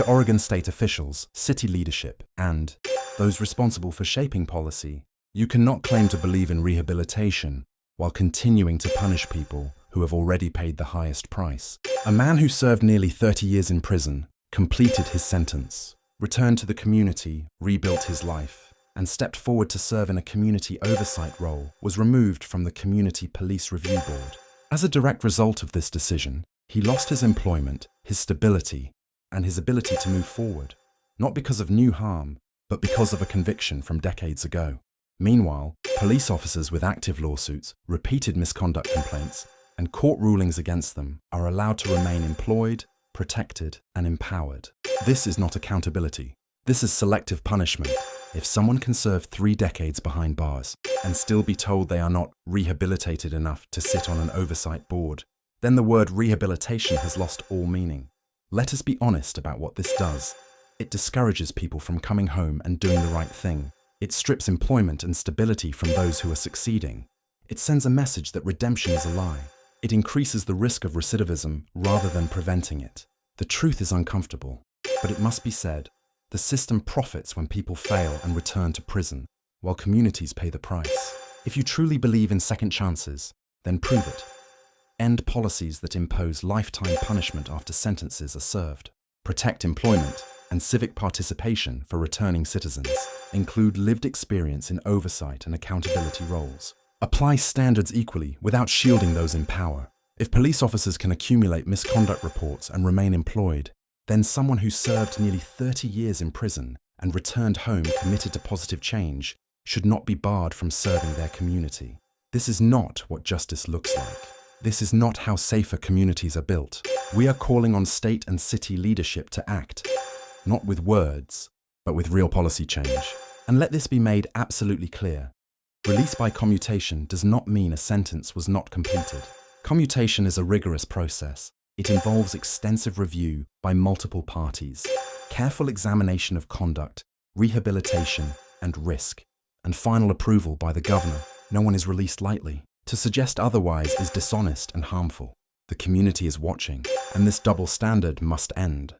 To Oregon state officials, city leadership, and those responsible for shaping policy, you cannot claim to believe in rehabilitation while continuing to punish people who have already paid the highest price. A man who served nearly 30 years in prison completed his sentence, returned to the community, rebuilt his life, and stepped forward to serve in a community oversight role, was removed from the Community Police Review Board. As a direct result of this decision, he lost his employment, his stability, and his ability to move forward, not because of new harm, but because of a conviction from decades ago. Meanwhile, police officers with active lawsuits, repeated misconduct complaints, and court rulings against them are allowed to remain employed, protected, and empowered. This is not accountability. This is selective punishment. If someone can serve 3 decades behind bars and still be told they are not rehabilitated enough to sit on an oversight board, then the word rehabilitation has lost all meaning. Let us be honest about what this does. It discourages people from coming home and doing the right thing. It strips employment and stability from those who are succeeding. It sends a message that redemption is a lie. It increases the risk of recidivism rather than preventing it. The truth is uncomfortable, but it must be said. The system profits when people fail and return to prison, while communities pay the price. If you truly believe in second chances, then prove it. End policies that impose lifetime punishment after sentences are served. Protect employment and civic participation for returning citizens. Include lived experience in oversight and accountability roles. Apply standards equally without shielding those in power. If police officers can accumulate misconduct reports and remain employed, then someone who served nearly 30 years in prison and returned home committed to positive change should not be barred from serving their community. This is not what justice looks like. This is not how safer communities are built. We are calling on state and city leadership to act, not with words, but with real policy change. And let this be made absolutely clear. Release by commutation does not mean a sentence was not completed. Commutation is a rigorous process. It involves extensive review by multiple parties, careful examination of conduct, rehabilitation, and risk, and final approval by the governor. No one is released lightly. To suggest otherwise is dishonest and harmful. The community is watching, and this double standard must end.